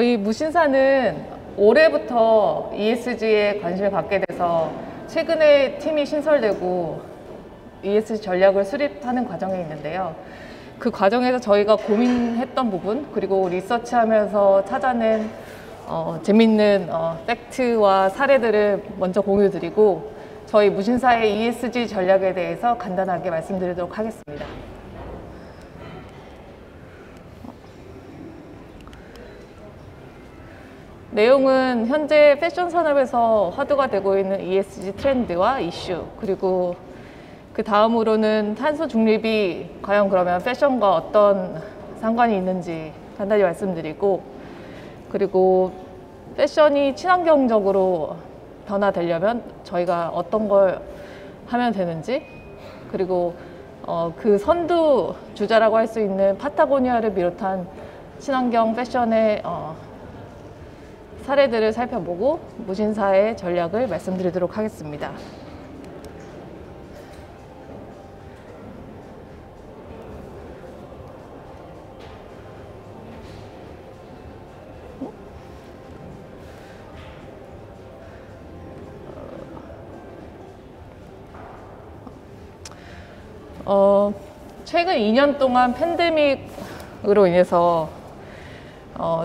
저희 무신사는 올해부터 ESG에 관심을 갖게 돼서 최근에 팀이 신설되고 ESG 전략을 수립하는 과정에 있는데요. 그 과정에서 저희가 고민했던 부분, 그리고 리서치하면서 찾아낸 재밌는 팩트와 사례들을 먼저 공유드리고 저희 무신사의 ESG 전략에 대해서 간단하게 말씀드리도록 하겠습니다. 내용은 현재 패션 산업에서 화두가 되고 있는 ESG 트렌드와 이슈, 그리고 그 다음으로는 탄소 중립이 과연 그러면 패션과 어떤 상관이 있는지 간단히 말씀드리고, 그리고 패션이 친환경적으로 변화되려면 저희가 어떤 걸 하면 되는지, 그리고 그 선두 주자라고 할 수 있는 파타고니아를 비롯한 친환경 패션의 사례들을 살펴보고 무신사의 전략을 말씀드리도록 하겠습니다. 최근 2년 동안 팬데믹으로 인해서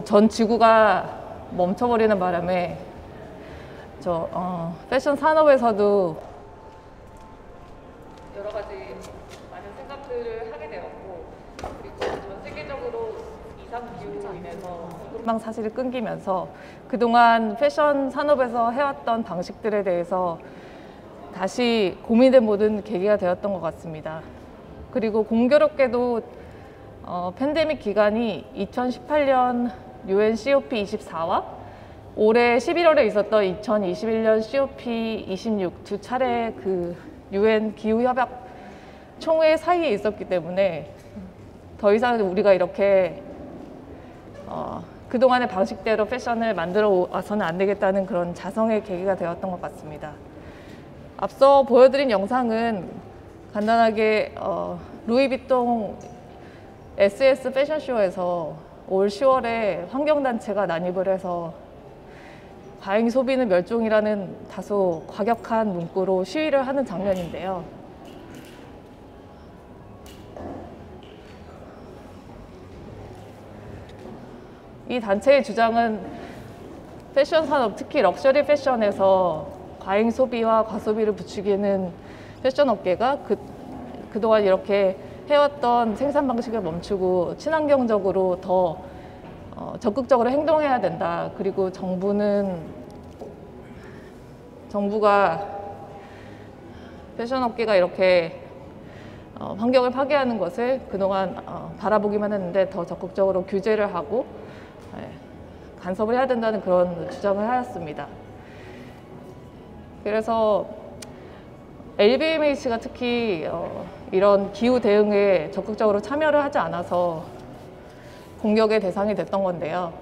전 지구가 멈춰버리는 바람에 패션 산업에서도 여러 가지 많은 생각들을 하게 되었고, 그리고 전 세계적으로 이상기후로 인해서 공급망 사실이 끊기면서 그동안 패션 산업에서 해왔던 방식들에 대해서 다시 고민해 보는 계기가 되었던 것 같습니다. 그리고 공교롭게도 팬데믹 기간이 2018년 UN COP24와 올해 11월에 있었던 2021년 COP26 두 차례 그 UN 기후협약 총회 사이에 있었기 때문에 더 이상 우리가 이렇게 그동안의 방식대로 패션을 만들어 와서는 안 되겠다는 그런 자성의 계기가 되었던 것 같습니다. 앞서 보여드린 영상은 간단하게 루이비통 SS 패션쇼에서 올 10월에 환경단체가 난입을 해서 과잉 소비는 멸종이라는 다소 과격한 문구로 시위를 하는 장면인데요. 이 단체의 주장은 패션 산업, 특히 럭셔리 패션에서 과잉 소비와 과소비를 부추기는 패션 업계가 그동안 이렇게 해왔던 생산 방식을 멈추고 친환경적으로 더 적극적으로 행동해야 된다. 그리고 정부가 패션 업계가 이렇게 환경을 파괴하는 것을 그동안 바라보기만 했는데 더 적극적으로 규제를 하고 간섭을 해야 된다는 그런 주장을 하였습니다. 그래서 LVMH가 특히 이런 기후 대응에 적극적으로 참여를 하지 않아서 공격의 대상이 됐던 건데요.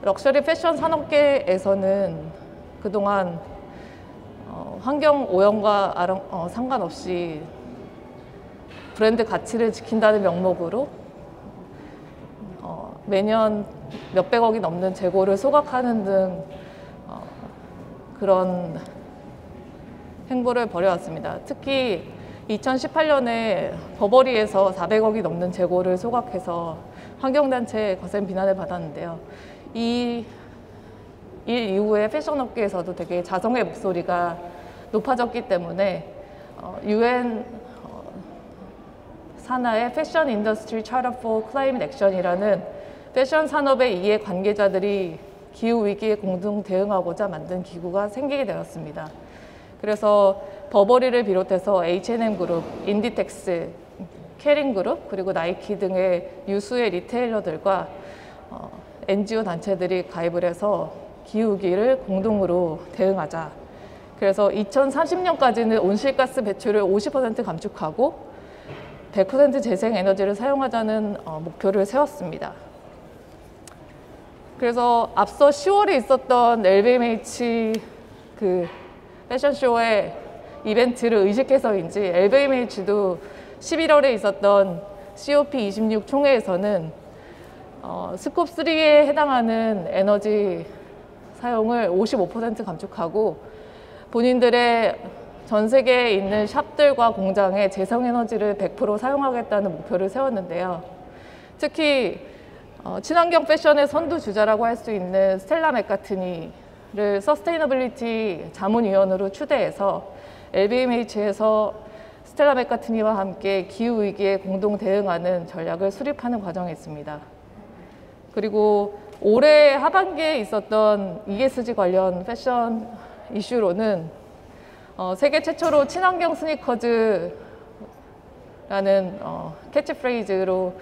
럭셔리 패션 산업계에서는 그동안 환경 오염과 상관없이 브랜드 가치를 지킨다는 명목으로 매년 몇백억이 넘는 재고를 소각하는 등 그런 행보를 벌여왔습니다. 특히 2018년에 버버리에서 400억이 넘는 재고를 소각해서 환경단체의 거센 비난을 받았는데요. 이 일 이후에 패션업계에서도 되게 자성의 목소리가 높아졌기 때문에 UN 산하의 패션 인더스트리 차터 포 클라이밋 액션이라는 패션 산업의 이해 관계자들이 기후 위기에 공동 대응하고자 만든 기구가 생기게 되었습니다. 그래서 버버리를 비롯해서 H&M 그룹, 인디텍스, 캐링 그룹, 그리고 나이키 등의 유수의 리테일러들과 NGO 단체들이 가입을 해서 기후위기를 공동으로 대응하자. 그래서 2030년까지는 온실가스 배출을 50% 감축하고 100% 재생에너지를 사용하자는 목표를 세웠습니다. 그래서 앞서 10월에 있었던 LVMH 그 패션쇼의 이벤트를 의식해서인지 LVMH도 11월에 있었던 COP26 총회에서는 스콥 3에 해당하는 에너지 사용을 55% 감축하고 본인들의 전 세계에 있는 샵들과 공장에 재생에너지를 100% 사용하겠다는 목표를 세웠는데요. 특히 친환경 패션의 선두주자라고 할 수 있는 스텔라 맥카트니를 서스테이너빌리티 자문위원으로 추대해서 LVMH에서 스텔라 맥카트니와 함께 기후위기에 공동 대응하는 전략을 수립하는 과정에 있습니다. 그리고 올해 하반기에 있었던 ESG 관련 패션 이슈로는 세계 최초로 친환경 스니커즈라는 캐치프레이즈로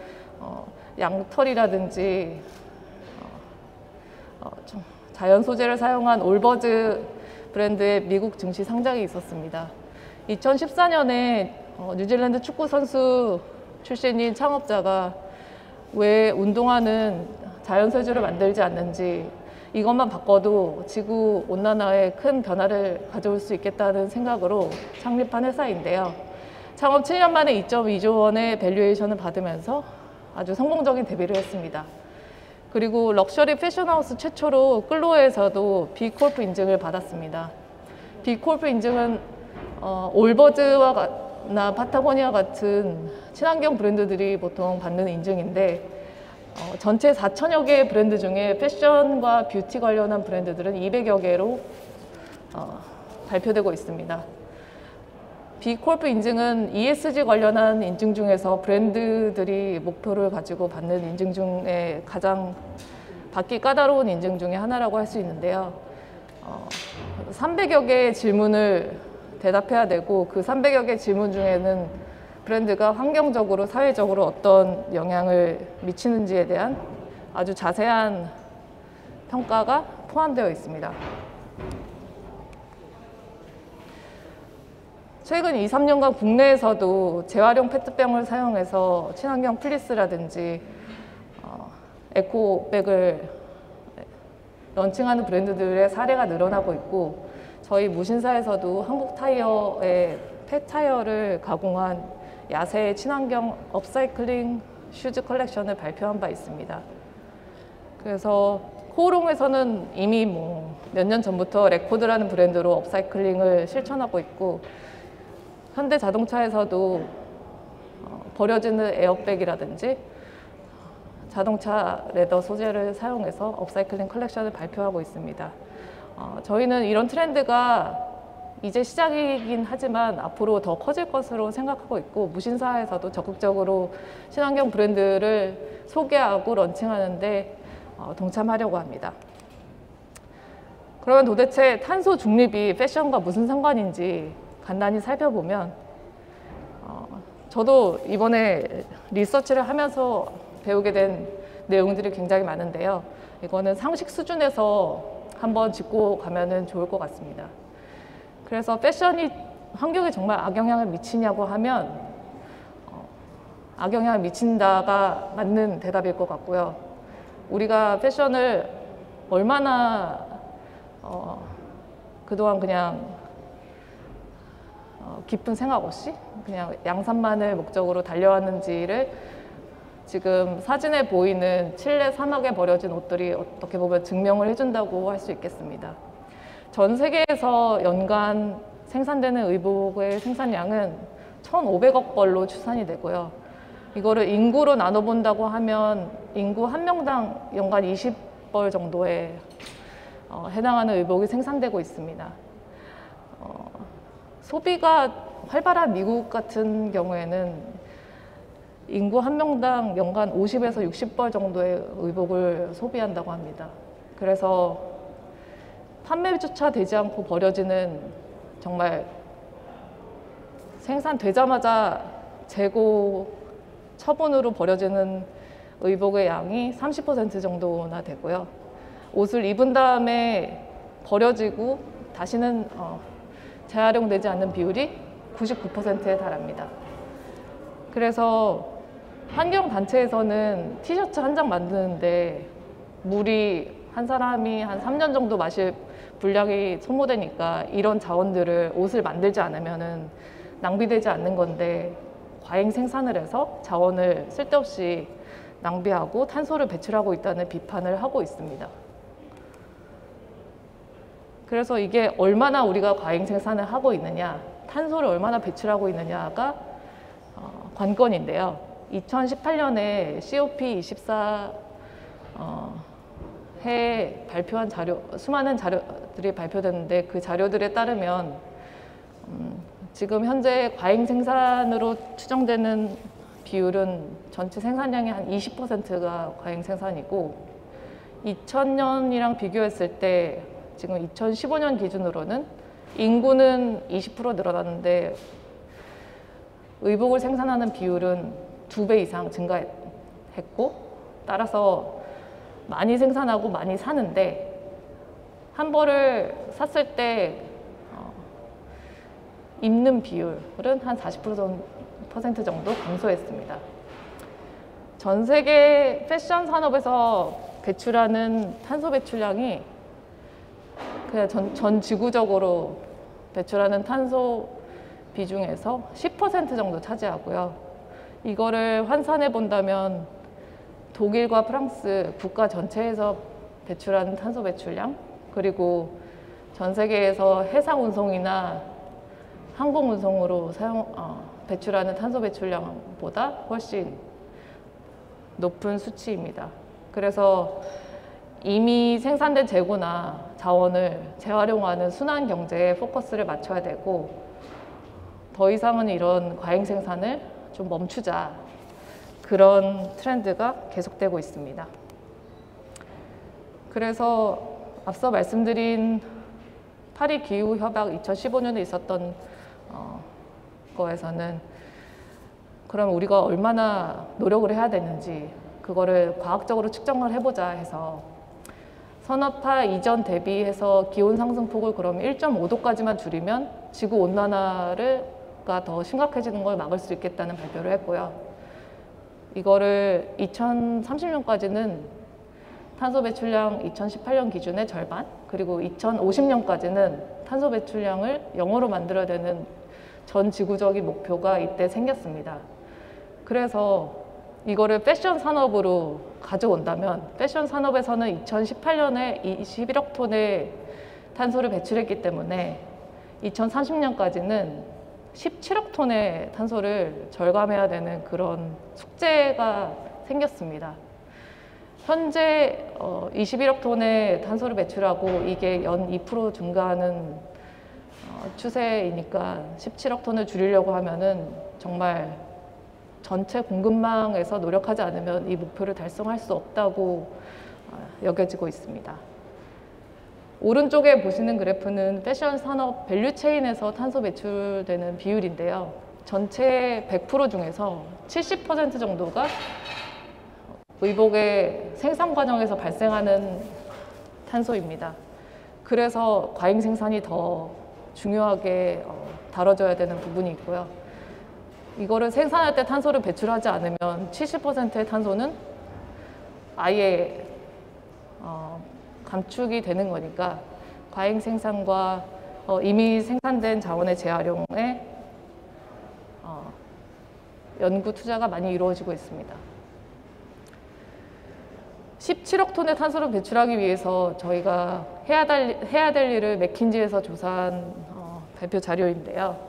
양털이라든지 자연 소재를 사용한 올버즈 브랜드의 미국 증시 상장이 있었습니다. 2014년에 뉴질랜드 축구 선수 출신인 창업자가 왜 운동화는 자연 소재로 만들지 않는지 이것만 바꿔도 지구 온난화에 큰 변화를 가져올 수 있겠다는 생각으로 창립한 회사인데요. 창업 7년 만에 2.2조 원의 밸류에이션을 받으면서 아주 성공적인 데뷔를 했습니다. 그리고 럭셔리 패션하우스 최초로 끌로에서도 B콜프 인증을 받았습니다. B콜프 인증은 올버즈나 파타고니아 같은 친환경 브랜드들이 보통 받는 인증인데 전체 4천여 개의 브랜드 중에 패션과 뷰티 관련한 브랜드들은 200여 개로 발표되고 있습니다. B콜프 인증은 ESG 관련한 인증 중에서 브랜드들이 목표를 가지고 받는 인증 중에 가장 받기 까다로운 인증 중에 하나라고 할 수 있는데요. 300여 개의 질문을 대답해야 되고 그 300여 개 질문 중에는 브랜드가 환경적으로, 사회적으로 어떤 영향을 미치는지에 대한 아주 자세한 평가가 포함되어 있습니다. 최근 2, 3년간 국내에서도 재활용 페트병을 사용해서 친환경 플리스라든지 에코백을 런칭하는 브랜드들의 사례가 늘어나고 있고 저희 무신사에서도 한국타이어의 폐타이어를 가공한 야세 친환경 업사이클링 슈즈 컬렉션을 발표한 바 있습니다. 그래서 코오롱에서는 이미 몇 년 전부터 레코드라는 브랜드로 업사이클링을 실천하고 있고 현대자동차에서도 버려지는 에어백이라든지 자동차 레더 소재를 사용해서 업사이클링 컬렉션을 발표하고 있습니다. 저희는 이런 트렌드가 이제 시작이긴 하지만 앞으로 더 커질 것으로 생각하고 있고 무신사에서도 적극적으로 친환경 브랜드를 소개하고 런칭하는데 동참하려고 합니다. 그러면 도대체 탄소 중립이 패션과 무슨 상관인지 간단히 살펴보면 저도 이번에 리서치를 하면서 배우게 된 내용들이 굉장히 많은데요. 이거는 상식 수준에서 한번 짚고 가면 좋을 것 같습니다. 그래서 패션이 환경에 정말 악영향을 미치냐고 하면 악영향을 미친다가 맞는 대답일 것 같고요. 우리가 패션을 얼마나 그동안 그냥 깊은 생각 없이 그냥 양산만을 목적으로 달려왔는지를 지금 사진에 보이는 칠레 사막에 버려진 옷들이 어떻게 보면 증명을 해준다고 할 수 있겠습니다. 전 세계에서 연간 생산되는 의복의 생산량은 1,500억 벌로 추산이 되고요. 이거를 인구로 나눠본다고 하면 인구 한 명당 연간 20벌 정도에 해당하는 의복이 생산되고 있습니다. 소비가 활발한 미국 같은 경우에는 인구 한 명당 연간 50에서 60벌 정도의 의복을 소비한다고 합니다. 그래서 판매조차 되지 않고 버려지는 정말 생산되자마자 재고 처분으로 버려지는 의복의 양이 30% 정도나 되고요. 옷을 입은 다음에 버려지고 다시는 재활용되지 않는 비율이 99%에 달합니다. 그래서 환경단체에서는 티셔츠 한 장 만드는데 물이 한 사람이 한 3년 정도 마실 분량이 소모되니까 이런 자원들을 옷을 만들지 않으면 낭비되지 않는 건데 과잉 생산을 해서 자원을 쓸데없이 낭비하고 탄소를 배출하고 있다는 비판을 하고 있습니다. 그래서 이게 얼마나 우리가 과잉 생산을 하고 있느냐, 탄소를 얼마나 배출하고 있느냐가 관건인데요. 2018년에 COP24 해 발표한 수많은 자료들이 발표됐는데 그 자료들에 따르면 지금 현재 과잉 생산으로 추정되는 비율은 전체 생산량의 한 20%가 과잉 생산이고 2000년이랑 비교했을 때 지금 2015년 기준으로는 인구는 20% 늘어났는데 의복을 생산하는 비율은 2배 이상 증가했고 따라서 많이 생산하고 많이 사는데 한 벌을 샀을 때 입는 비율은 한 40% 정도 감소했습니다. 전 세계 패션 산업에서 배출하는 탄소 배출량이 그냥 전 지구적으로 배출하는 탄소 비중에서 10% 정도 차지하고요. 이거를 환산해 본다면 독일과 프랑스 국가 전체에서 배출하는 탄소 배출량 그리고 전 세계에서 해상 운송이나 항공 운송으로 배출하는 탄소 배출량보다 훨씬 높은 수치입니다. 그래서 이미 생산된 재고나 자원을 재활용하는 순환 경제에 포커스를 맞춰야 되고 더 이상은 이런 과잉 생산을 좀 멈추자 그런 트렌드가 계속되고 있습니다. 그래서 앞서 말씀드린 파리 기후협약 2015년에 있었던 거에서는 그럼 우리가 얼마나 노력을 해야 되는지 그거를 과학적으로 측정을 해보자 해서 산업화 이전 대비해서 기온 상승폭을 그럼 1.5도까지만 줄이면 지구 온난화가 더 심각해지는 걸 막을 수 있겠다는 발표를 했고요. 이거를 2030년까지는 탄소 배출량 2018년 기준의 절반, 그리고 2050년까지는 탄소 배출량을 0으로 만들어야 되는 전 지구적인 목표가 이때 생겼습니다. 그래서 이거를 패션 산업으로 가져온다면 패션 산업에서는 2018년에 21억 톤의 탄소를 배출했기 때문에 2030년까지는 17억 톤의 탄소를 절감해야 되는 그런 숙제가 생겼습니다. 현재 21억 톤의 탄소를 배출하고 이게 연 2% 증가하는 추세이니까 17억 톤을 줄이려고 하면은 정말 전체 공급망에서 노력하지 않으면 이 목표를 달성할 수 없다고 여겨지고 있습니다. 오른쪽에 보시는 그래프는 패션 산업 밸류 체인에서 탄소 배출되는 비율인데요. 전체 100% 중에서 70% 정도가 의복의 생산 과정에서 발생하는 탄소입니다. 그래서 과잉 생산이 더 중요하게 다뤄져야 되는 부분이 있고요. 이거를 생산할 때 탄소를 배출하지 않으면 70%의 탄소는 아예 감축이 되는 거니까 과잉 생산과 이미 생산된 자원의 재활용에 연구 투자가 많이 이루어지고 있습니다. 17억 톤의 탄소를 배출하기 위해서 저희가 해야 될 일을 맥킨지에서 조사한 발표 자료인데요.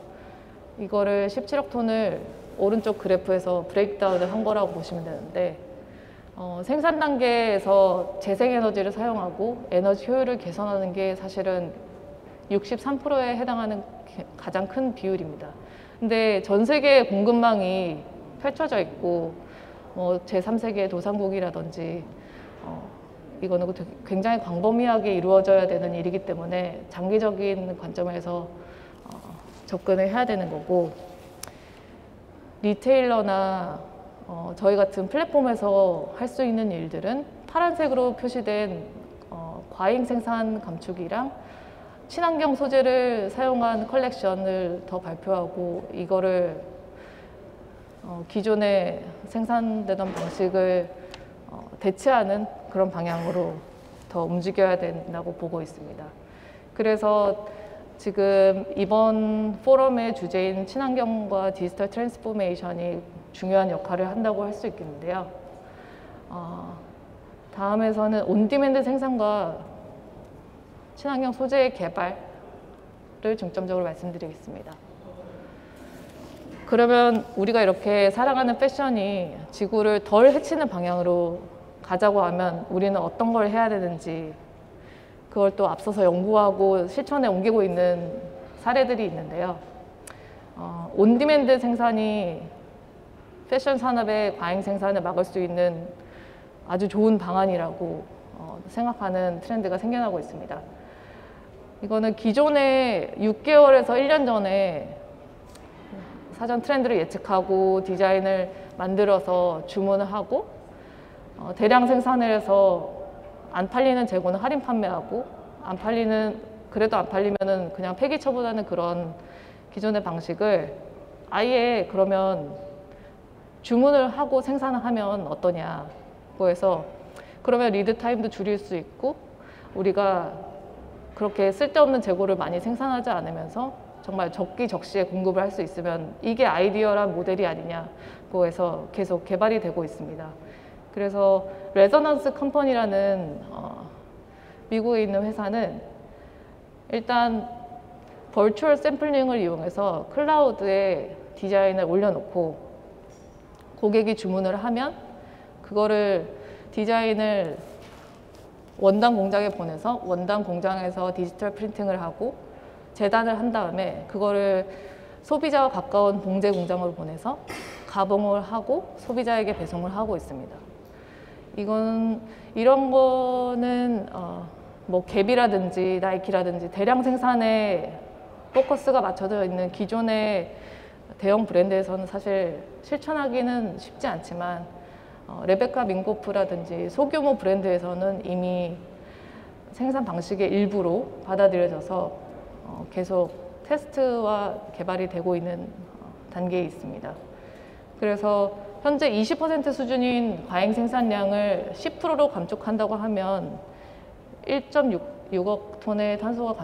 이거를 17억 톤을 오른쪽 그래프에서 브레이크다운을 한 거라고 보시면 되는데 생산 단계에서 재생에너지를 사용하고 에너지 효율을 개선하는 게 사실은 63%에 해당하는 가장 큰 비율입니다. 근데 전 세계 공급망이 펼쳐져 있고 제3세계 도상국이라든지 이거는 굉장히 광범위하게 이루어져야 되는 일이기 때문에 장기적인 관점에서 접근을 해야 되는 거고 리테일러나 저희 같은 플랫폼에서 할 수 있는 일들은 파란색으로 표시된 과잉 생산 감축이랑 친환경 소재를 사용한 컬렉션을 더 발표하고 이거를 기존에 생산되던 방식을 대체하는 그런 방향으로 더 움직여야 된다고 보고 있습니다. 그래서 지금 이번 포럼의 주제인 친환경과 디지털 트랜스포메이션이 중요한 역할을 한다고 할 수 있겠는데요. 다음에서는 온디맨드 생산과 친환경 소재의 개발을 중점적으로 말씀드리겠습니다. 그러면 우리가 이렇게 살아가는 패션이 지구를 덜 해치는 방향으로 가자고 하면 우리는 어떤 걸 해야 되는지, 그걸 또 앞서서 연구하고 실천에 옮기고 있는 사례들이 있는데요. 온디맨드 생산이 패션 산업의 과잉 생산을 막을 수 있는 아주 좋은 방안이라고 생각하는 트렌드가 생겨나고 있습니다. 이거는 기존에 6개월에서 1년 전에 사전 트렌드를 예측하고 디자인을 만들어서 주문을 하고 대량 생산을 해서 안 팔리는 재고는 할인 판매하고 그래도 안 팔리면은 그냥 폐기 처분하는 그런 기존의 방식을 아예 그러면 주문을 하고 생산을 하면 어떠냐고 해서, 그러면 리드 타임도 줄일 수 있고 우리가 그렇게 쓸데없는 재고를 많이 생산하지 않으면서 정말 적기적시에 공급을 할 수 있으면 이게 아이디어란 모델이 아니냐고 해서 계속 개발이 되고 있습니다. 그래서 레저넌스 컴퍼니라는 미국에 있는 회사는 일단 버추얼 샘플링을 이용해서 클라우드에 디자인을 올려놓고 고객이 주문을 하면 그거를 디자인을 원단 공장에 보내서 원단 공장에서 디지털 프린팅을 하고 재단을 한 다음에 그거를 소비자와 가까운 봉제 공장으로 보내서 가공을 하고 소비자에게 배송을 하고 있습니다. 이런 거는 뭐 갭이라든지 나이키라든지 대량 생산에 포커스가 맞춰져 있는 기존의 대형 브랜드에서는 사실 실천하기는 쉽지 않지만 레베카 민고프라든지 소규모 브랜드에서는 이미 생산 방식의 일부로 받아들여져서 계속 테스트와 개발이 되고 있는 단계에 있습니다. 그래서 현재 20% 수준인 과잉 생산량을 10%로 감축한다고 하면 1.6억 톤의 탄소가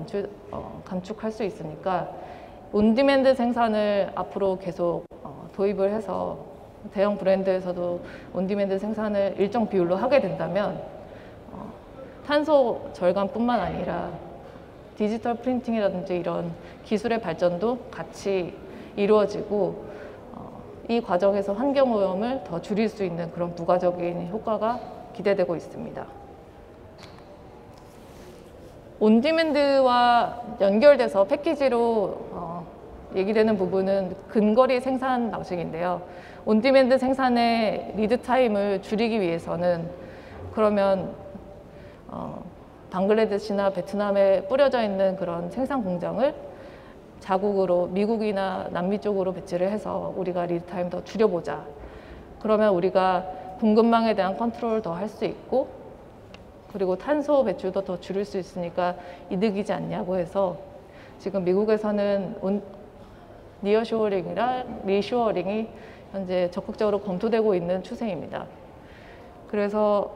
감축할 수 있으니까 온디맨드 생산을 앞으로 계속 도입을 해서 대형 브랜드에서도 온디맨드 생산을 일정 비율로 하게 된다면 탄소 절감뿐만 아니라 디지털 프린팅이라든지 이런 기술의 발전도 같이 이루어지고 이 과정에서 환경오염을 더 줄일 수 있는 그런 부가적인 효과가 기대되고 있습니다. 온디맨드와 연결돼서 패키지로 얘기되는 부분은 근거리 생산 방식인데요. 온디맨드 생산의 리드 타임을 줄이기 위해서는 그러면 방글라데시나 베트남에 뿌려져 있는 그런 생산 공장을 자국으로 미국이나 남미 쪽으로 배치를 해서 우리가 리드 타임 더 줄여보자. 그러면 우리가 공급망에 대한 컨트롤을 더 할 수 있고 그리고 탄소 배출도 더 줄일 수 있으니까 이득이지 않냐고 해서 지금 미국에서는 니어쇼어링이랑 리쇼어링이 현재 적극적으로 검토되고 있는 추세입니다. 그래서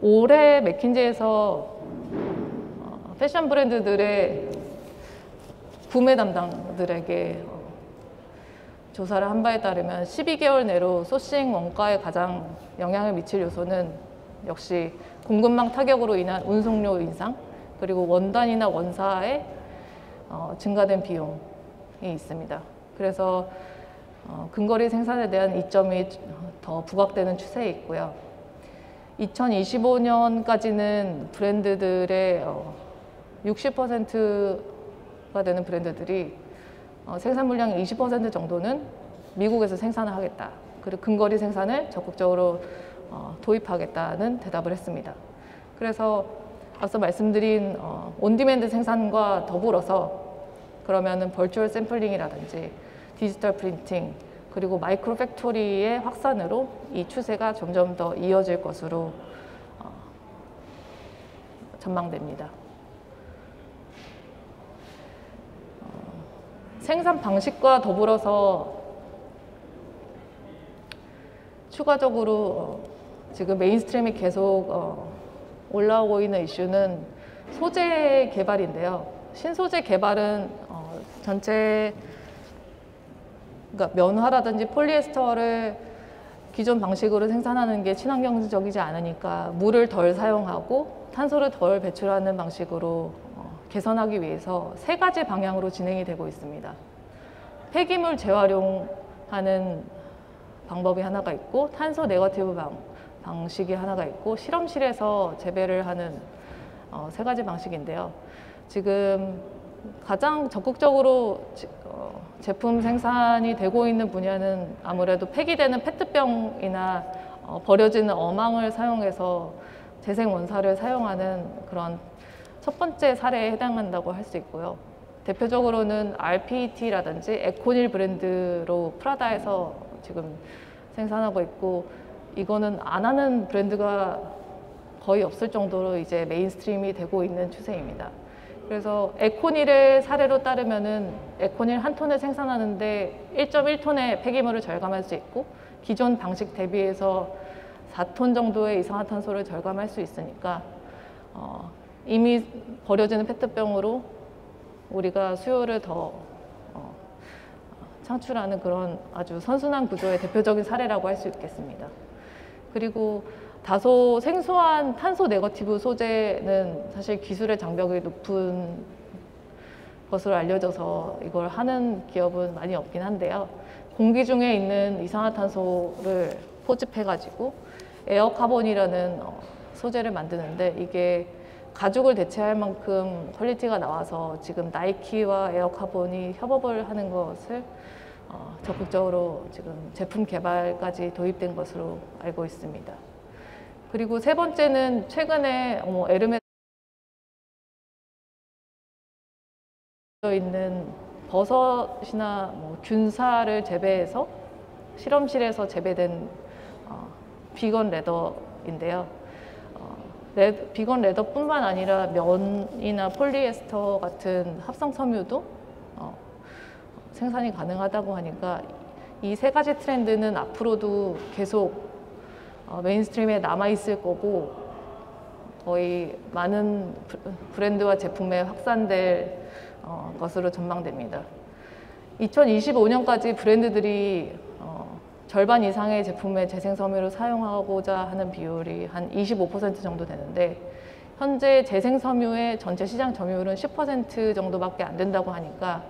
올해 맥킨지에서 패션 브랜드들의 구매 담당들에게 조사를 한 바에 따르면 12개월 내로 소싱 원가에 가장 영향을 미칠 요소는 역시 공급망 타격으로 인한 운송료 인상 그리고 원단이나 원사의 증가된 비용이 있습니다. 그래서 근거리 생산에 대한 이점이 더 부각되는 추세에 있고요. 2025년까지는 브랜드들의 60%가 되는 브랜드들이 생산 물량의 20% 정도는 미국에서 생산을 하겠다. 그리고 근거리 생산을 적극적으로 도입하겠다는 대답을 했습니다. 그래서 앞서 말씀드린 온디맨드 생산과 더불어서 그러면은 버추얼 샘플링이라든지 디지털 프린팅 그리고 마이크로 팩토리의 확산으로 이 추세가 점점 더 이어질 것으로 전망됩니다. 생산 방식과 더불어서 추가적으로 지금 메인스트림이 계속 올라오고 있는 이슈는 소재 개발인데요. 신소재 개발은 전체 그러니까 면화라든지 폴리에스터를 기존 방식으로 생산하는 게 친환경적이지 않으니까 물을 덜 사용하고 탄소를 덜 배출하는 방식으로 개선하기 위해서 3가지 방향으로 진행이 되고 있습니다. 폐기물 재활용하는 방법이 하나가 있고, 탄소 네거티브 방식이 하나가 있고, 실험실에서 재배를 하는 3가지 방식인데요. 지금 가장 적극적으로 제품 생산이 되고 있는 분야는 아무래도 폐기되는 페트병이나 버려지는 어망을 사용해서 재생 원사를 사용하는 그런 첫 번째 사례에 해당한다고 할 수 있고요. 대표적으로는 RPET라든지 에코닐 브랜드로 프라다에서 지금 생산하고 있고, 이거는 안 하는 브랜드가 거의 없을 정도로 이제 메인스트림이 되고 있는 추세입니다. 그래서 에코닐의 사례로 따르면은 에코닐 1톤을 생산하는데 1.1톤의 폐기물을 절감할 수 있고, 기존 방식 대비해서 4톤 정도의 이산화탄소를 절감할 수 있으니까 이미 버려지는 페트병으로 우리가 수요를 더 창출하는 그런 아주 선순환 구조의 대표적인 사례라고 할 수 있겠습니다. 그리고 다소 생소한 탄소 네거티브 소재는 사실 기술의 장벽이 높은 것으로 알려져서 이걸 하는 기업은 많이 없긴 한데요. 공기 중에 있는 이산화탄소를 포집해가지고 에어카본이라는 소재를 만드는데, 이게 가죽을 대체할 만큼 퀄리티가 나와서 지금 나이키와 에어카본이 협업을 하는 것을 적극적으로 지금 제품 개발까지 도입된 것으로 알고 있습니다. 그리고 3번째는 최근에 에르메스 있는 버섯이나 균사를 재배해서 실험실에서 재배된 비건 레더인데요. 비건 레더뿐만 아니라 면이나 폴리에스터 같은 합성 섬유도 생산이 가능하다고 하니까 이 3가지 트렌드는 앞으로도 계속 메인스트림에 남아있을 거고, 거의 많은 브랜드와 제품에 확산될 것으로 전망됩니다. 2025년까지 브랜드들이 절반 이상의 제품에 재생섬유를 사용하고자 하는 비율이 한 25% 정도 되는데, 현재 재생섬유의 전체 시장 점유율은 10% 정도밖에 안 된다고 하니까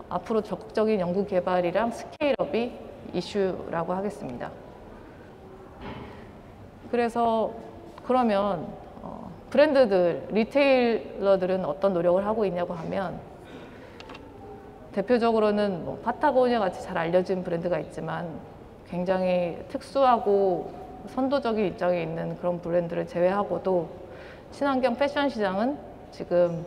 앞으로 적극적인 연구 개발이랑 스케일업이 이슈라고 하겠습니다. 그래서 그러면 브랜드들, 리테일러들은 어떤 노력을 하고 있냐고 하면, 대표적으로는 파타고니아 같이 잘 알려진 브랜드가 있지만 굉장히 특수하고 선도적인 입장에 있는 그런 브랜드를 제외하고도 친환경 패션 시장은 지금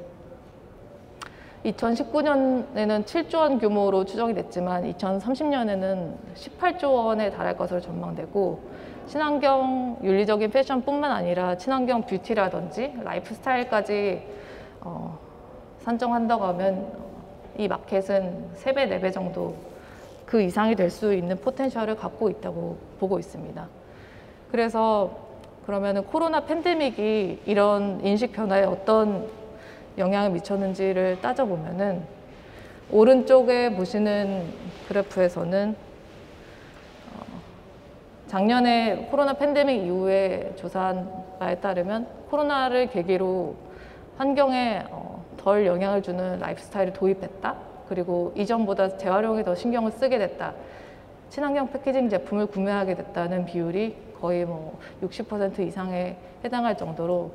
2019년에는 7조 원 규모로 추정이 됐지만 2030년에는 18조 원에 달할 것으로 전망되고, 친환경 윤리적인 패션뿐만 아니라 친환경 뷰티라든지 라이프스타일까지 산정한다고 하면 이 마켓은 3배, 4배 정도 그 이상이 될 수 있는 포텐셜을 갖고 있다고 보고 있습니다. 그래서 그러면은 코로나 팬데믹이 이런 인식 변화에 어떤 영향을 미쳤는지를 따져보면은, 오른쪽에 보시는 그래프에서는 작년에 코로나 팬데믹 이후에 조사한 바에 따르면 코로나를 계기로 환경에 덜 영향을 주는 라이프스타일을 도입했다. 그리고 이전보다 재활용에 더 신경을 쓰게 됐다. 친환경 패키징 제품을 구매하게 됐다는 비율이 거의 60% 이상에 해당할 정도로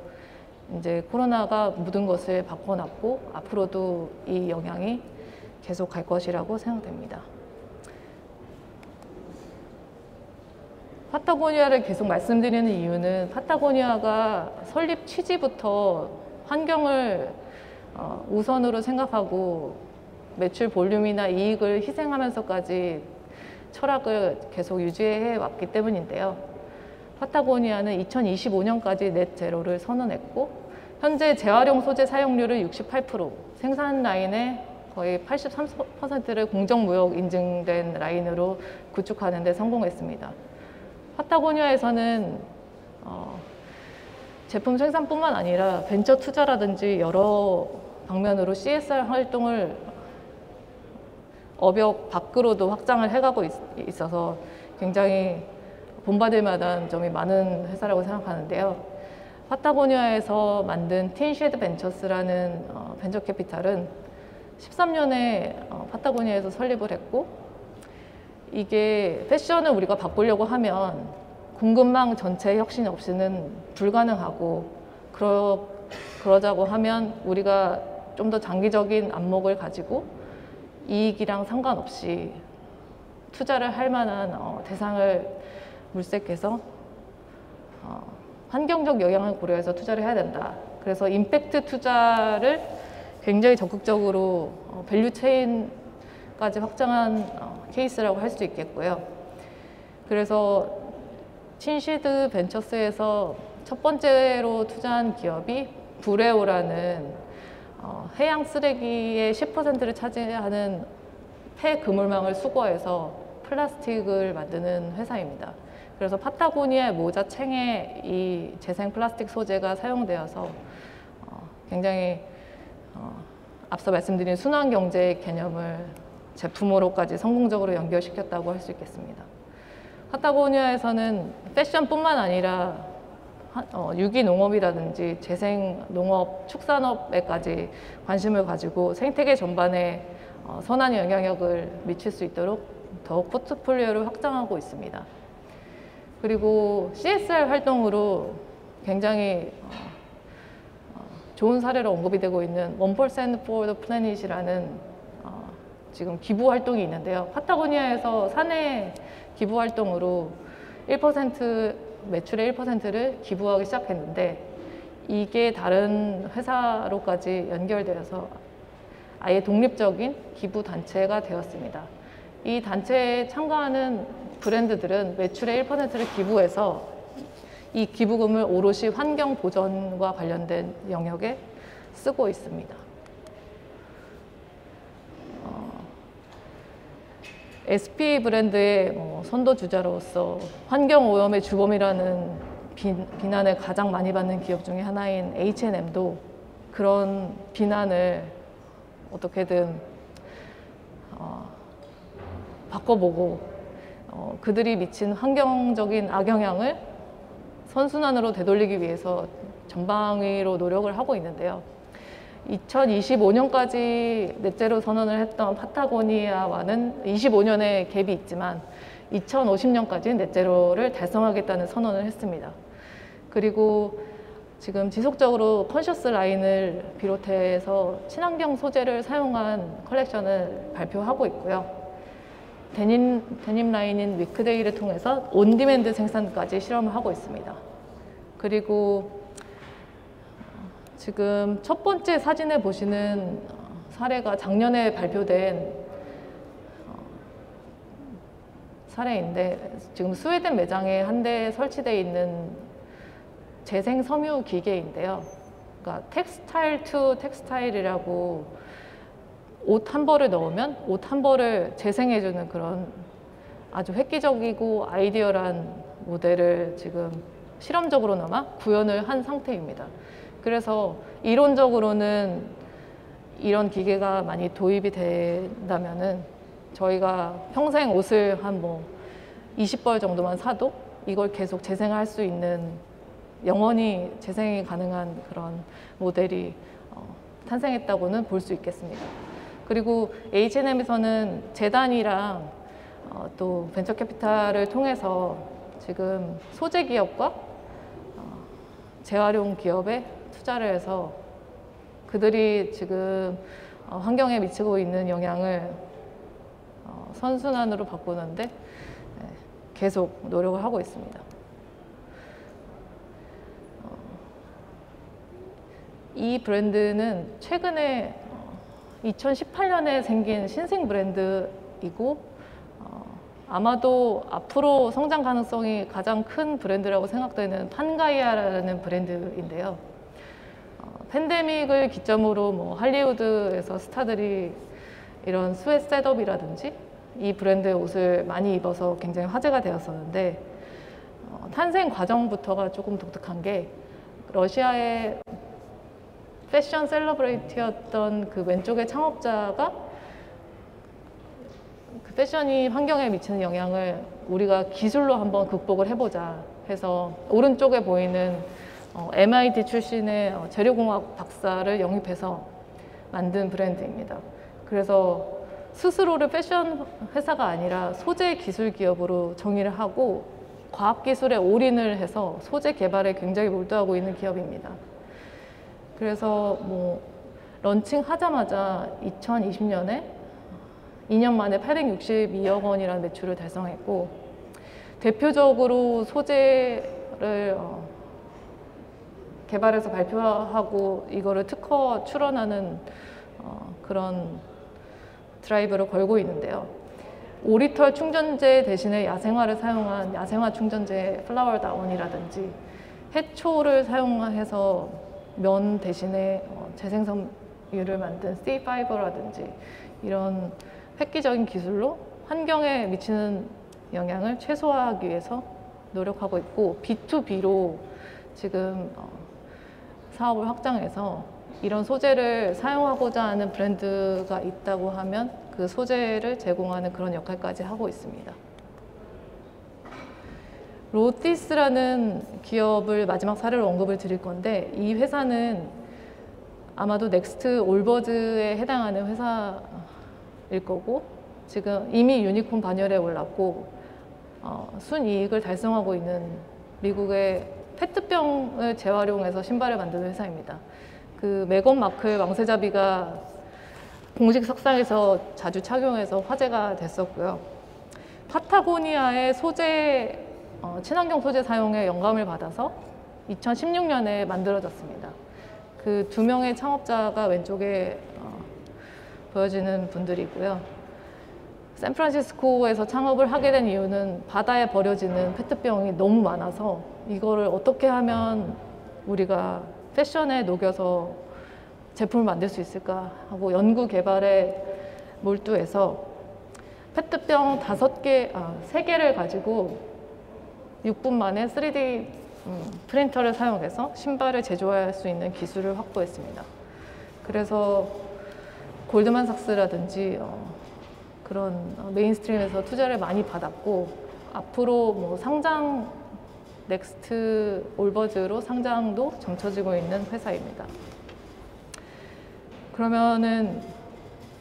이제 코로나가 모든 것을 바꿔놨고, 앞으로도 이 영향이 계속 갈 것이라고 생각됩니다. 파타고니아를 계속 말씀드리는 이유는, 파타고니아가 설립 취지부터 환경을 우선으로 생각하고 매출 볼륨이나 이익을 희생하면서까지 철학을 계속 유지해 왔기 때문인데요. 파타고니아는 2025년까지 넷 제로를 선언했고, 현재 재활용 소재 사용률은 68%, 생산 라인의 거의 83%를 공정무역 인증된 라인으로 구축하는 데 성공했습니다. 파타고니아에서는 제품 생산뿐만 아니라 벤처 투자라든지 여러 방면으로 CSR 활동을 업역 밖으로도 확장을 해가고 있어서 굉장히 본받을 만한 점이 많은 회사라고 생각하는데요. 파타고니아에서 만든 틴쉐드 벤처스라는 벤처 캐피탈은 13년에 파타고니아에서 설립을 했고, 이게 패션을 우리가 바꾸려고 하면 공급망 전체 혁신 없이는 불가능하고, 그러자고 하면 우리가 좀 더 장기적인 안목을 가지고 이익이랑 상관없이 투자를 할 만한 대상을 물색해서 환경적 영향을 고려해서 투자를 해야 된다. 그래서 임팩트 투자를 굉장히 적극적으로 밸류 체인까지 확장한 케이스라고 할 수 있겠고요. 그래서 틴쉐드 벤처스에서 첫 번째로 투자한 기업이 브레오라는 해양 쓰레기의 10%를 차지하는 폐그물망을 수거해서 플라스틱을 만드는 회사입니다. 그래서 파타고니아의 모자 챙에 이 재생 플라스틱 소재가 사용되어서 굉장히 앞서 말씀드린 순환경제 개념을 제품으로까지 성공적으로 연결시켰다고 할 수 있겠습니다. 파타고니아에서는 패션뿐만 아니라 유기농업이라든지 재생농업, 축산업에까지 관심을 가지고 생태계 전반에 선한 영향력을 미칠 수 있도록 더욱 포트폴리오를 확장하고 있습니다. 그리고 CSR 활동으로 굉장히 좋은 사례로 언급이 되고 있는 1% for the Planet이라는 지금 기부 활동이 있는데요. 파타고니아에서 사내 기부 활동으로 1% 매출의 1%를 기부하기 시작했는데, 이게 다른 회사로까지 연결되어서 아예 독립적인 기부 단체가 되었습니다. 이 단체에 참가하는 브랜드들은 매출의 1%를 기부해서 이 기부금을 오롯이 환경 보전과 관련된 영역에 쓰고 있습니다. SP 브랜드의 선도주자로서 환경오염의 주범이라는 비난을 가장 많이 받는 기업 중에 하나인 H&M도 그런 비난을 어떻게든 바꿔보고 그들이 미친 환경적인 악영향을 선순환으로 되돌리기 위해서 전방위로 노력을 하고 있는데요. 2025년까지 넷제로 선언을 했던 파타고니아와는 25년의 갭이 있지만 2050년까지 넷제로를 달성하겠다는 선언을 했습니다. 그리고 지금 지속적으로 컨셔스 라인을 비롯해서 친환경 소재를 사용한 컬렉션을 발표하고 있고요. 데님 라인인 위크데이를 통해서 온디맨드 생산까지 실험을 하고 있습니다. 그리고 지금 첫 번째 사진에 보시는 사례가 작년에 발표된 사례인데, 지금 스웨덴 매장에 한 대 설치되어 있는 재생 섬유 기계인데요. 그러니까 텍스타일 투 텍스타일이라고 옷 한 벌을 넣으면 옷 한 벌을 재생해주는 그런 아주 획기적이고 아이디어란 모델을 지금 실험적으로나마 구현을 한 상태입니다. 그래서 이론적으로는 이런 기계가 많이 도입이 된다면은 저희가 평생 옷을 한 20벌 정도만 사도 이걸 계속 재생할 수 있는, 영원히 재생이 가능한 그런 모델이 탄생했다고는 볼 수 있겠습니다. 그리고 H&M에서는 재단이랑 또 벤처 캐피탈을 통해서 지금 소재 기업과 재활용 기업에 투자를 해서 그들이 지금 환경에 미치고 있는 영향을 선순환으로 바꾸는데 계속 노력을 하고 있습니다. 이 브랜드는 최근에 2018년에 생긴 신생 브랜드이고 아마도 앞으로 성장 가능성이 가장 큰 브랜드라고 생각되는 판가이아라는 브랜드인데요. 팬데믹을 기점으로 할리우드에서 스타들이 이런 스웨트 셋업이라든지 이 브랜드의 옷을 많이 입어서 굉장히 화제가 되었었는데, 탄생 과정부터가 조금 독특한 게, 러시아의 패션 셀러브레이트였던 그 왼쪽의 창업자가 그 패션이 환경에 미치는 영향을 우리가 기술로 한번 극복을 해보자 해서 오른쪽에 보이는 MIT 출신의 재료공학 박사를 영입해서 만든 브랜드입니다. 그래서 스스로를 패션 회사가 아니라 소재 기술 기업으로 정의를 하고 과학기술에 올인을 해서 소재 개발에 굉장히 몰두하고 있는 기업입니다. 그래서 뭐 런칭하자마자 2020년에 2년 만에 862억 원이라는 매출을 달성했고, 대표적으로 소재를 개발해서 발표하고 이거를 특허 출원하는 그런 드라이브를 걸고 있는데요. 오리털 충전재 대신에 야생화를 사용한 야생화 충전재 플라워 다운이라든지 해초를 사용해서 면 대신에 재생섬유를 만든 C 파이버라든지 이런 획기적인 기술로 환경에 미치는 영향을 최소화하기 위해서 노력하고 있고, B2B로 지금 사업을 확장해서 이런 소재를 사용하고자 하는 브랜드가 있다고 하면 그 소재를 제공하는 그런 역할까지 하고 있습니다. 로티스라는 기업을 마지막 사례로 언급을 드릴 건데, 이 회사는 아마도 넥스트 올버즈에 해당하는 회사일 거고, 지금 이미 유니콘 반열에 올랐고 순이익을 달성하고 있는 미국의 페트병을 재활용해서 신발을 만드는 회사입니다. 그 메건 마클 왕세자비가 공식 석상에서 자주 착용해서 화제가 됐었고요. 파타고니아의 소재, 친환경 소재 사용에 영감을 받아서 2016년에 만들어졌습니다. 그 두 명의 창업자가 왼쪽에 보여지는 분들이고요. 샌프란시스코에서 창업을 하게 된 이유는 바다에 버려지는 페트병이 너무 많아서 이거를 어떻게 하면 우리가 패션에 녹여서 제품을 만들 수 있을까 하고 연구 개발에 몰두해서 페트병 3개를 가지고 6분 만에 3D 프린터를 사용해서 신발을 제조할 수 있는 기술을 확보했습니다. 그래서 골드만삭스라든지 그런 메인스트림에서 투자를 많이 받았고, 앞으로 뭐 상장 넥스트 올버즈로 상장도 점쳐지고 있는 회사입니다. 그러면은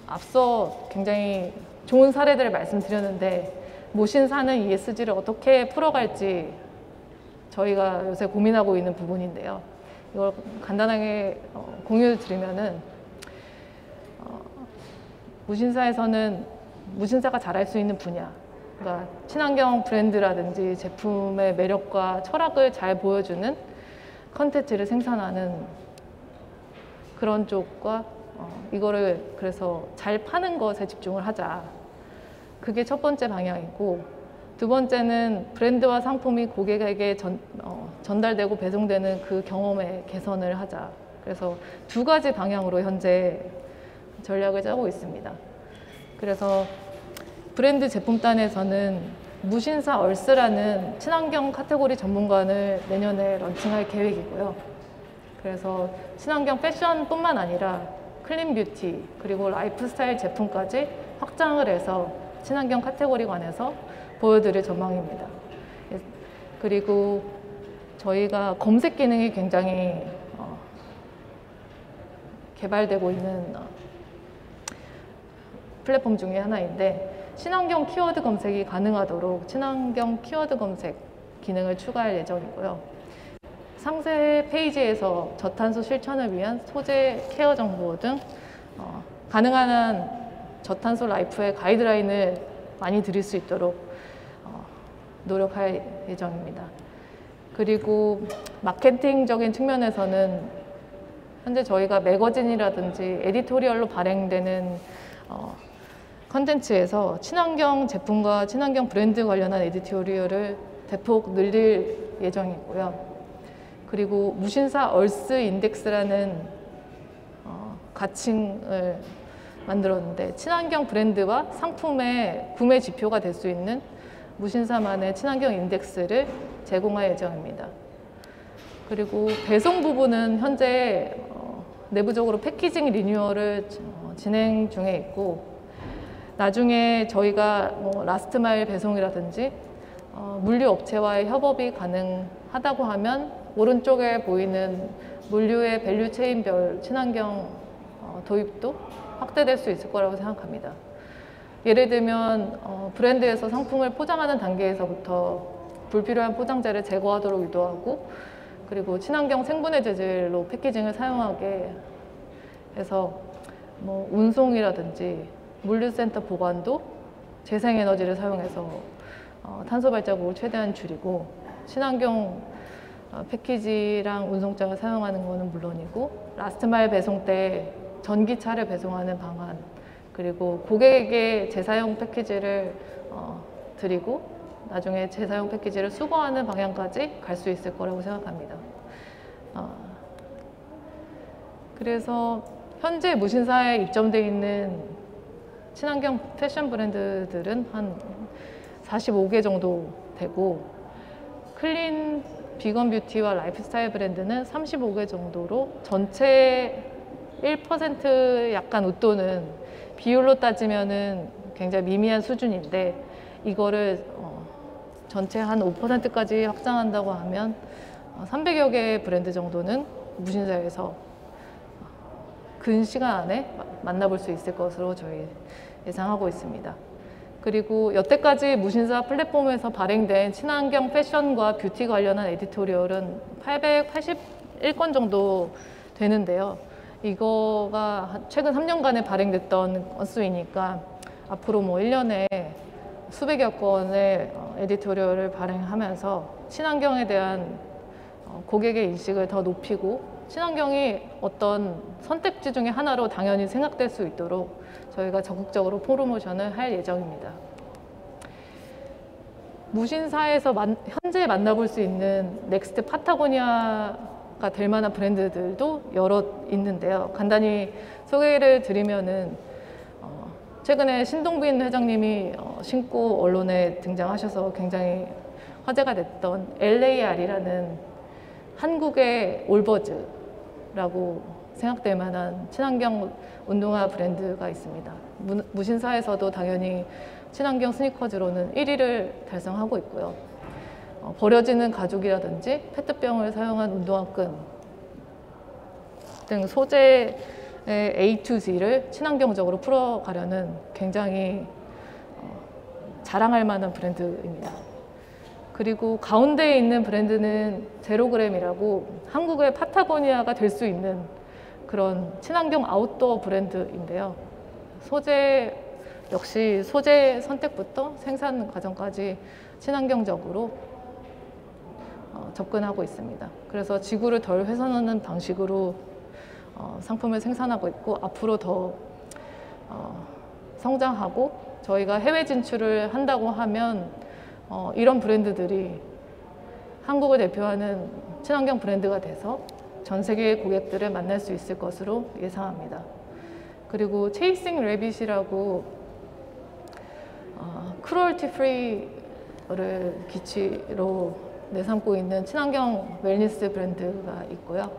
앞서 굉장히 좋은 사례들을 말씀드렸는데, 모신사는 ESG를 어떻게 풀어갈지 저희가 요새 고민하고 있는 부분인데요. 이걸 간단하게 공유를 드리면은, 무신사에서는 무신사가 잘할 수 있는 분야, 그러니까 친환경 브랜드라든지 제품의 매력과 철학을 잘 보여주는 컨텐츠를 생산하는 그런 쪽과 이거를 그래서 잘 파는 것에 집중을 하자. 그게 첫 번째 방향이고, 두 번째는 브랜드와 상품이 고객에게 전달되고 배송되는 그 경험의 개선을 하자. 그래서 두 가지 방향으로 현재 전략을 짜고 있습니다. 그래서 브랜드 제품단에서는 무신사 얼스라는 친환경 카테고리 전문관을 내년에 런칭할 계획이고요. 그래서 친환경 패션뿐만 아니라 클린 뷰티 그리고 라이프스타일 제품까지 확장을 해서 친환경 카테고리관에서 보여드릴 전망입니다. 그리고 저희가 검색 기능이 굉장히 개발되고 있는 플랫폼 중에 하나인데, 친환경 키워드 검색이 가능하도록 친환경 키워드 검색 기능을 추가할 예정이고요. 상세 페이지에서 저탄소 실천을 위한 소재 케어 정보 등 가능한 한 저탄소 라이프의 가이드라인을 많이 드릴 수 있도록 노력할 예정입니다. 그리고 마케팅적인 측면에서는 현재 저희가 매거진이라든지 에디토리얼로 발행되는 컨텐츠에서 친환경 제품과 친환경 브랜드 관련한 에디토리얼을 대폭 늘릴 예정이고요. 그리고 무신사 얼스 인덱스라는 가칭을 만들었는데, 친환경 브랜드와 상품의 구매 지표가 될 수 있는 무신사만의 친환경 인덱스를 제공할 예정입니다. 그리고 배송 부분은 현재 내부적으로 패키징 리뉴얼을 진행 중에 있고, 나중에 저희가 뭐 라스트 마일 배송이라든지 물류 업체와의 협업이 가능하다고 하면 오른쪽에 보이는 물류의 밸류 체인별 친환경 도입도 확대될 수 있을 거라고 생각합니다. 예를 들면 브랜드에서 상품을 포장하는 단계에서부터 불필요한 포장재를 제거하도록 유도하고, 그리고 친환경 생분해 재질로 패키징을 사용하게 해서 뭐 운송이라든지 물류센터 보관도 재생에너지를 사용해서 탄소 발자국을 최대한 줄이고, 친환경 패키지랑 운송장을 사용하는 것은 물론이고, 라스트 마일 배송 때 전기차를 배송하는 방안, 그리고 고객에게 재사용 패키지를 드리고 나중에 재사용 패키지를 수거하는 방향까지 갈 수 있을 거라고 생각합니다. 그래서 현재 무신사에 입점되어 있는 친환경 패션 브랜드들은 한 45개 정도 되고, 클린 비건 뷰티와 라이프스타일 브랜드는 35개 정도로 전체 1% 약간 웃도는, 비율로 따지면은 굉장히 미미한 수준인데, 이거를 전체 한 5%까지 확장한다고 하면 300여 개의 브랜드 정도는 무신사에서 근 시간 안에 만나볼 수 있을 것으로 저희 예상하고 있습니다. 그리고 여태까지 무신사 플랫폼에서 발행된 친환경 패션과 뷰티 관련한 에디토리얼은 881건 정도 되는데요. 이거가 최근 3년간에 발행됐던 건수이니까 앞으로 뭐 1년에 수백여 건의 에디토리얼을 발행하면서 친환경에 대한 고객의 인식을 더 높이고, 친환경이 어떤 선택지 중에 하나로 당연히 생각될 수 있도록 저희가 적극적으로 프로모션을 할 예정입니다. 무신사에서 현재 만나볼 수 있는 넥스트 파타고니아가 될 만한 브랜드들도 여러 있는데요. 간단히 소개를 드리면은 최근에 신동빈 회장님이 신고 언론에 등장하셔서 굉장히 화제가 됐던 LAR이라는 한국의 올버즈라고 생각될 만한 친환경 운동화 브랜드가 있습니다. 무신사에서도 당연히 친환경 스니커즈로는 1위를 달성하고 있고요. 버려지는 가죽이라든지 페트병을 사용한 운동화끈 등 소재의 A to Z를 친환경적으로 풀어가려는 굉장히 자랑할 만한 브랜드입니다. 그리고 가운데에 있는 브랜드는 제로그램이라고 한국의 파타고니아가 될 수 있는 그런 친환경 아웃도어 브랜드인데요. 소재 역시 소재 선택부터 생산 과정까지 친환경적으로 접근하고 있습니다. 그래서 지구를 덜 훼손하는 방식으로 상품을 생산하고 있고, 앞으로 더 성장하고, 저희가 해외 진출을 한다고 하면 이런 브랜드들이 한국을 대표하는 친환경 브랜드가 돼서 전 세계의 고객들을 만날 수 있을 것으로 예상합니다. 그리고 체이싱 래빗이라고 크루얼티 프리를 기치로 내삼고 있는 친환경 웰니스 브랜드가 있고요.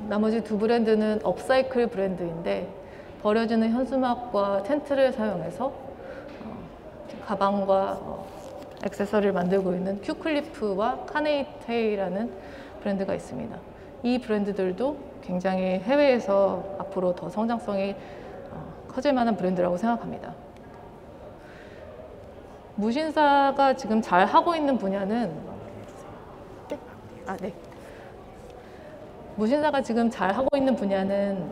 나머지 두 브랜드는 업사이클 브랜드인데, 버려지는 현수막과 텐트를 사용해서 가방과 액세서리를 만들고 있는 큐클리프와 카네이테이라는 브랜드가 있습니다. 이 브랜드들도 굉장히 해외에서 앞으로 더 성장성이 커질 만한 브랜드라고 생각합니다. 무신사가 지금 잘 하고 있는 분야는 무신사가 지금 잘 하고 있는 분야는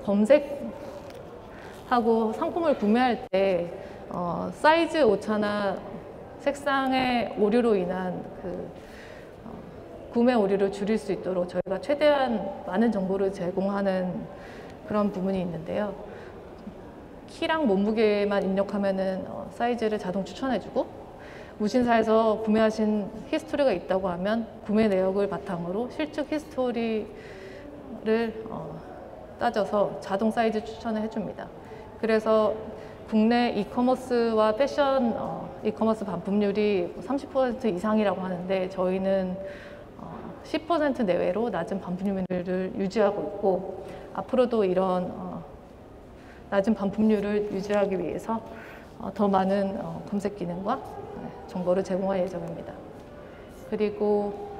검색하고 상품을 구매할 때 사이즈 오차나 색상의 오류로 인한 구매 오류를 줄일 수 있도록 저희가 최대한 많은 정보를 제공하는 그런 부분이 있는데요. 키랑 몸무게만 입력하면은 사이즈를 자동 추천해주고, 무신사에서 구매하신 히스토리가 있다고 하면 구매 내역을 바탕으로 실측 히스토리를 따져서 자동 사이즈 추천을 해줍니다. 그래서 국내 이커머스와 패션 이커머스 반품률이 30% 이상이라고 하는데, 저희는 10% 내외로 낮은 반품률을 유지하고 있고, 앞으로도 이런 낮은 반품률을 유지하기 위해서 더 많은 검색 기능과 정보를 제공할 예정입니다. 그리고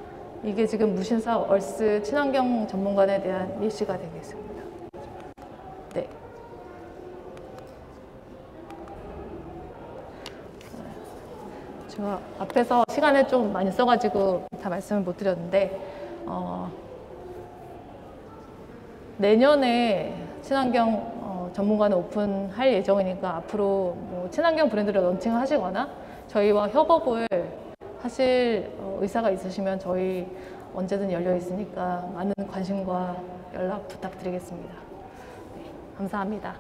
이게 지금 무신사 얼스 친환경 전문관에 대한 예시가 되겠습니다. 네. 제가 앞에서 시간을 좀 많이 써가지고 다 말씀을 못 드렸는데 내년에 친환경 전문관을 오픈할 예정이니까 앞으로 뭐 친환경 브랜드를 런칭하시거나 저희와 협업을 하실 의사가 있으시면 저희 언제든 열려 있으니까 많은 관심과 연락 부탁드리겠습니다. 네, 감사합니다.